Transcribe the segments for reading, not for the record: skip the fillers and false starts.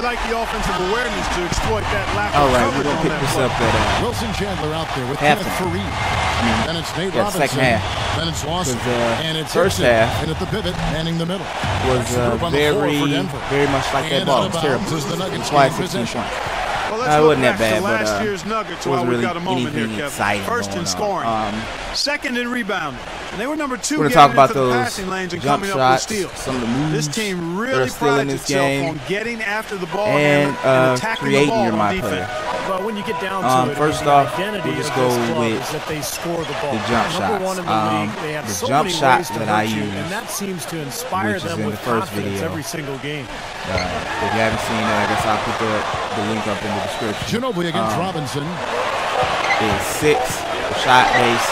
like the offensive awareness to exploit that lack of All right, coverage we're on gonna pick that this play. up at Wilson Chandler out there with half. Then it's Nate Robinson. Second half. Then it's Lawson. And it's first Ibsen. half And at the pivot, manning the middle. was very much like that ball. It was terrible. Twice 16 points. Well, It wasn't that bad, but last year's Nuggets wasn't while we've really got a moment here, anything Kevin. exciting First in going scoring, on. second in rebounding, and they were number 2 We're gonna getting talk about into the those passing lanes and jump coming up shots, with steals. some of the moves This team that are really still in prides this itself game, on getting after the ball and attacking creating the ball your on my defense. player. But when you get down to it, First the off, identity we'll just of go this club with is that they score the ball. the jump Number one shots. in the league. They have The so jump many shot ways to that I hurt you, use, and that seems to inspire which is them in with the first confidence video. every single game. If you haven't seen that, I guess I'll put the link up in the description. Ginobili against Robinson. Is 6. The shot base.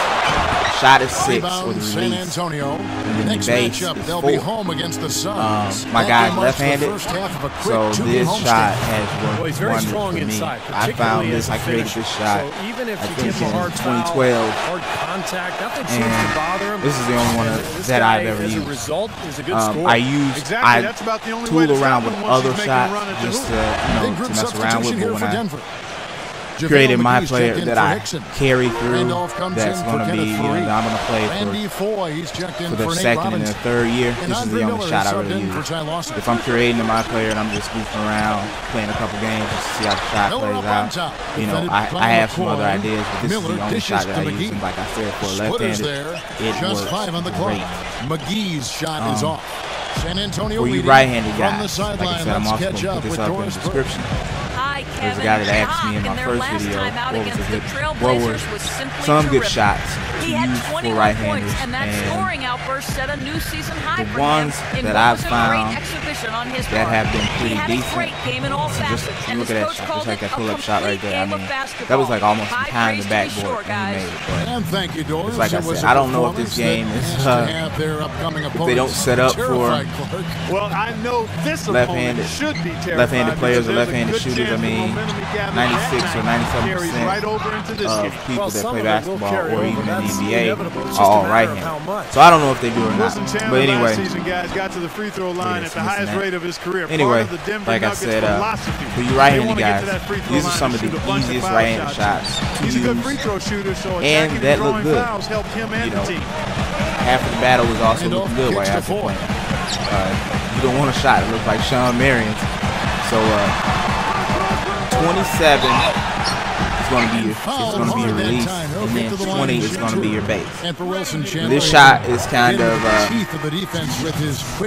Shot is 6 with the San release. Antonio. And then Next the base matchup, is they'll 4. be home against the Suns. My guy's left-handed, so this shot Well, has he's worked very wonders strong for me. inside, I found particularly this, as a I created finisher. this shot, So even if I you think give him a in hard foul, 2012. hard contact, nothing seems to bother him. This is the only one This that guy, I've ever as used. a result, is a good scorer. I use, Exactly, that's about the only way tool to around stop with him once other he's making a run shots at the just hoop. to, Big group to mess around with, but when I created my player that I carry through, that's going to be, I'm going to play for the second and the third year. This is the only shot I really use. If I'm creating my player and I'm just goofing around, playing a couple games just to see how the shot plays out, I have some other ideas, but this is the only shot that I use. And like I said, for a left-handed, it works great. McGee's shot is off. San Antonio for you right-handed guys, like I said, I'm also going to put this up in the description. There's a guy that asked me in my first video what were some good shots to use for right-handers, and the ones that I've found that have been pretty decent. So just look at that shot, just like that pull-up shot right there. I mean, that was like almost behind the backboard when he made it. But it's like I said, I don't know if this game is if they don't set up for left-handed players or left-handed shooters. I mean, 96 or 97% of people that play basketball or even in the NBA are all right-handed. So I don't know if they do or not. But anyway, anyway, like I said, for you right-handed guys, these are some of the easiest right-handed shots to use, and that looked good. Half of the battle was also looking good while after playing. You don't want a shot that looks like Sean Marion's. So 27 is going to be your release, and then 20 is going to be your base. This shot is kind of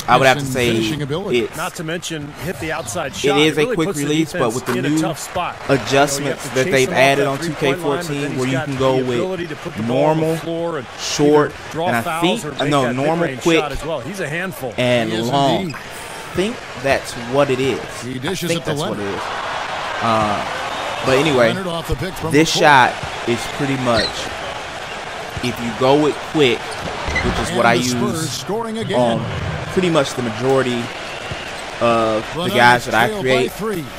I would have to say it's not to mention hit the outside shot. It is a quick release, but with the new adjustments that they've added on 2K14, where you can go with normal, short, and I think normal, quick, and long. I think that's what it is. I think that's what it is. But anyway, this shot is pretty much, if you go with quick, which is what I use on pretty much the majority of the guys that I create,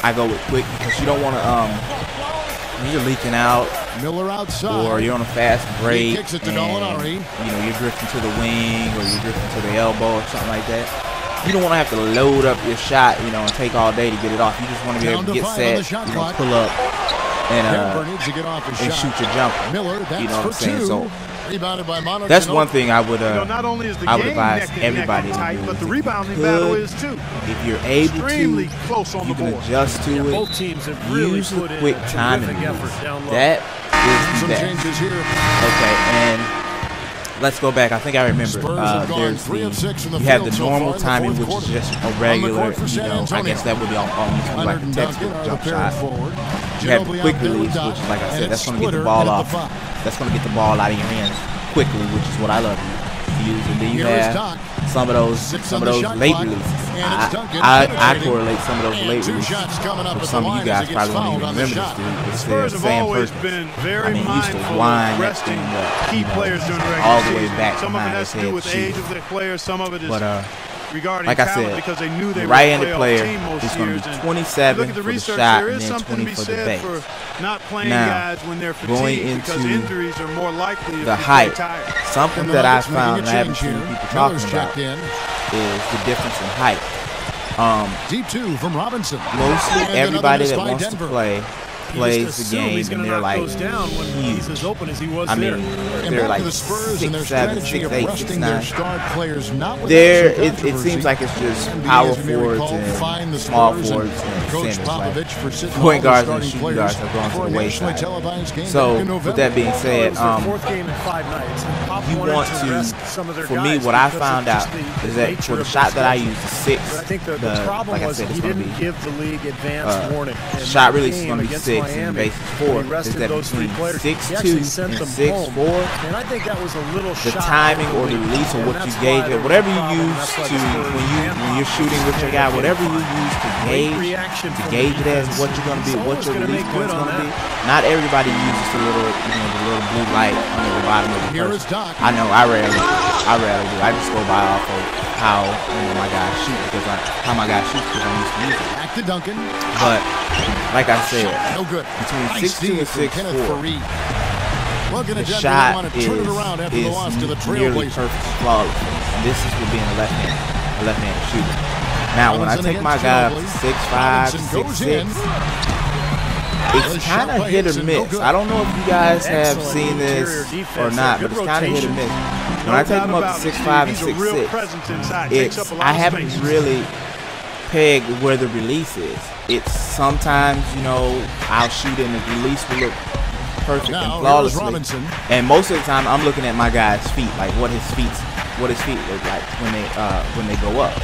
I go with quick because you don't want to, when you're leaking out or you're on a fast break and you're drifting to the wing or you're drifting to the elbow or something like that. You don't want to have to load up your shot, and take all day to get it off. You just want to be able to get set, pull up, and shoot your jumper. You know what I'm saying? So that's one thing I would advise everybody to do. If you're able to, you can adjust to it. Use the quick timing moves. That is the best. Okay, and let's go back. I think I remember. You have the normal timing, which is just a regular, I guess that would be almost like a textbook jump shot. You have the quick release, which is, like I said, that's going to get the ball off. That's going to get the ball out of your hands quickly, which is what I love to use. And then you have some of those late releases. I correlate some of those late releases. For some of you guys probably won't even remember this dude. It's the same person. I mean, he used to wind that thing up, all the way back behind his head to shoot. But like I said, the right-handed player is going to be 27 for the shot and then 20 for the base. Now, going into the height, something that I found and I haven't seen people talking about is the difference in height. Deep 2 from Robinson. Mostly And everybody another that miss by wants to Denver. play plays the game, and they're like huge. I mean, they're like 6'7", 6'8", 6'9". There, it seems like it's just power forwards and small forwards and centers. Like point guards and shooting guards have gone to the wayside. So, with that being said, you want to, for me, what I found out is that for the shot that I use, the 6, like I said, it's going to be, shot release is going to be 6. And base 4 is that between 6'2" and 6'4", the timing or the release or what you gauge it, whatever you use to when you're shooting with your guy, whatever you use to gauge it as what you're gonna be, what your release point is gonna be. Not everybody uses the little blue light on the bottom of the person. I know I rarely do. I just go by off of how my guys shoot because how my guys shoot because I'm used to use it. Back to Duncan. But like I said, no good. Between 6'2" and 6'4", the shot is nearly perfect, flawless. And this is for being a left-handed shooter. Now, when I take my guy up to 6'5", 6'6", it's kind of hit or miss. I don't know if you guys have seen this or not, but it's kind of hit or miss. When I take him up to 6'5" and 6'6", I haven't really pegged where the release is. It's sometimes, I'll shoot and the release will look perfect and flawlessly. And most of the time, I'm looking at my guy's feet, like what his feet look like when they go up.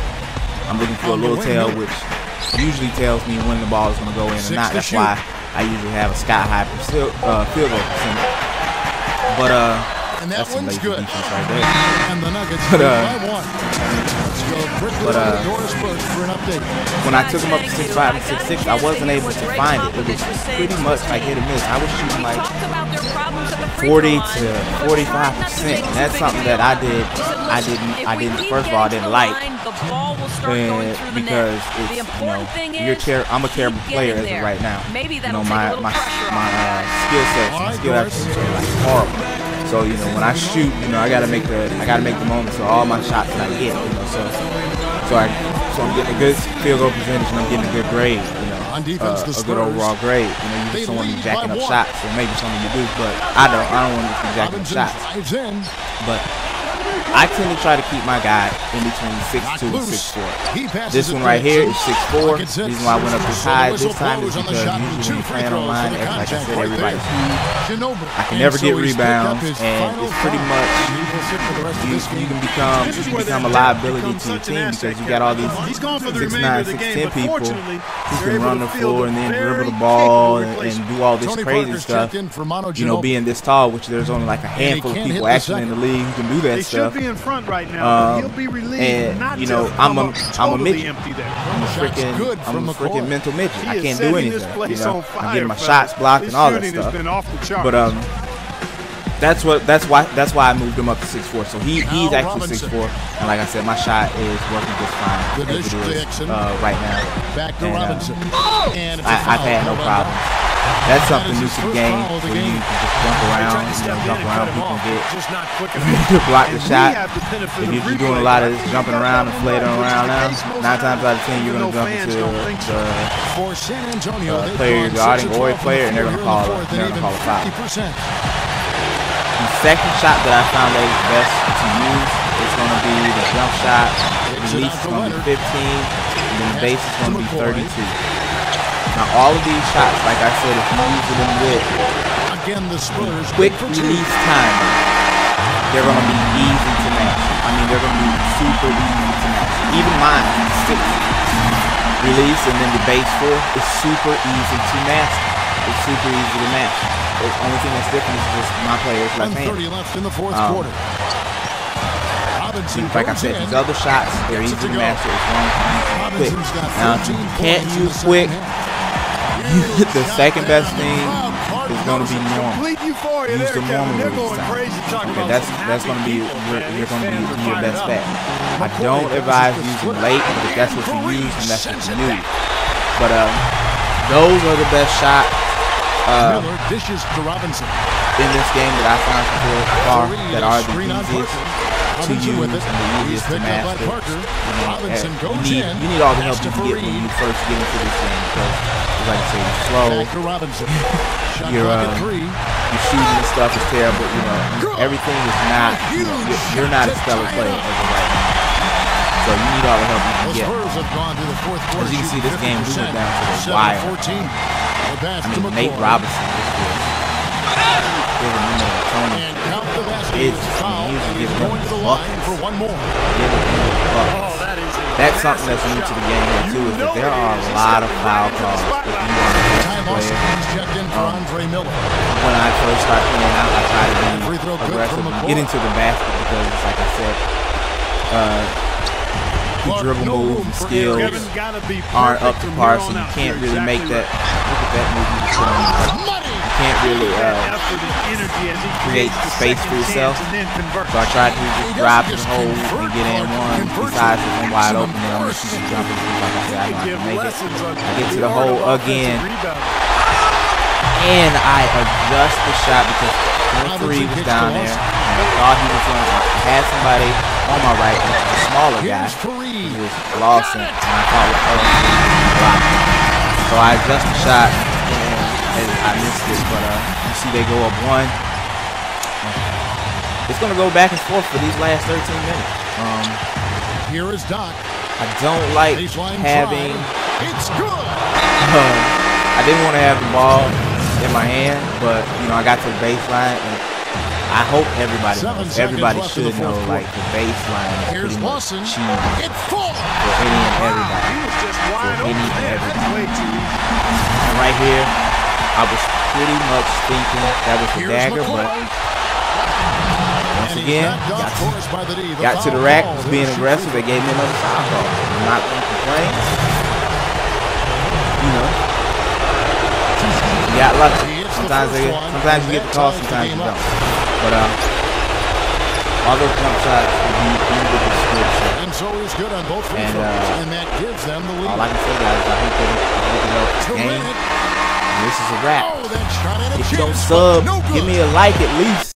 I'm looking for a little tail, which usually tells me when the ball is going to go in or not. That's why I usually have a sky-high field goal percentage. But that's some lazy defense right there. And the Nuggets when I took him up to 6'5" and 6'6", I wasn't able to find it. It was pretty much like hit or miss. I was shooting like 40 to 45%. And that's something that I didn't. First of all, I didn't like, and because it's I'm a terrible player as of right now. My skill sets, my skill attributes are like horrible. So when I shoot, I gotta make the moment. So all my shots that I get, so I'm getting a good field goal percentage and I'm getting a good grade, a good overall grade. You just don't want to be jacking up shots, or maybe some of you do, but I don't want to be jacking up shots. But I tend to try to keep my guy in between 6'2" and 6'4". This one right here is 6'4". The reason why I went up this high this time is because usually when you're playing online, like I said, everybody's huge. I can never get rebounds, and it's pretty much you can become a liability to your team because you got all these 6'9", 6'10" people who can run the floor and then dribble the ball and do all this crazy stuff. Being this tall, which there's only like a handful of people actually in the league who can do that stuff. In front right now, he'll be relieved. And I'm a midget. I'm a freaking mental midget. I can't do anything. I'm getting my shots blocked and all that stuff. But that's why I moved him up to 6'4". So he's actually 6'4", and like I said, my shot is working just fine as it is right now. And I've had no problems. That's something new to the game where you can just jump around, people can block the shot. If you're doing a lot of this jumping around and flailing around now, 9 times out of 10 you're going to jump into the player you're guarding or a player, and they're going to call a foul. The second shot that I found that is best to use is going to be the jump shot. The release is going to be 15, and then the base is going to be 32. Now all of these shots, like I said, if you use them with quick release time, they're going to be easy to match. I mean, they're going to be super easy to match. Even mine, 6 release and then the base 4 is super easy to match. It's super easy to match. The only thing that's different is just my players left-handed. left in the fourth quarter. Like I said, these other shots, they're easy to match. It's quick. Now, if you can't use quick, the second best thing is going to be normal. Use the normal release time. Okay, that's going to be you're going to be your best bet. I don't advise using late, but if that's what you use, then that's what you need. But those are the best shots dishes to Robinson in this game that I found so far that are the easiest. to use and the easiest to master. You need all the help you can get when you first get into this game because, like I say, you're slow. Your shooting and stuff is terrible. You know, everything is not. You're not a stellar player as of right now. So you need all the help you can get. As you can see, this game we went down to the wire. I mean, Nate Robinson just was giving him a Tony. It's usually giving him the buckets. That's something that's new to the game here too, is that there are a lot of foul calls if you are a player. When I first started playing out, I try to be aggressive and get into the basket because, like I said, the dribble moves and skills aren't up to par, so you can't really make that. Look at that move you just put on. You can't really create space for yourself. So I tried to just drive to the hole and get in one. Besides, if I'm wide open, then I'm just shooting jumpers. Like I said, I know I can make it. I get to the hole again, and I adjust the shot because number 3 was down there, and I thought he was going to have somebody on my right, which was a smaller guy, who was Lawson, and I thought was blocked. So I adjust the shot, and I missed it, but you see they go up 1. It's going to go back and forth for these last 13 minutes. Here is Doc. I don't like having. It's good. I didn't want to have the ball in my hand, but you know I got to the baseline, and I hope everybody knows. Everybody should know, like, the baseline is pretty much cheese for any and everybody. And right here, I was pretty much thinking that was the dagger, but once again, got to the rack, was being aggressive. They gave me another foul call. I'm not going to complain. You know, you got lucky. Sometimes you get the call, sometimes you don't. But all those jump shots will be in the description. And so he's good on both free throws, and that gives them the lead. All I can say, guys, I hope they help this game. And this is a wrap. If you don't sub, give me a like at least.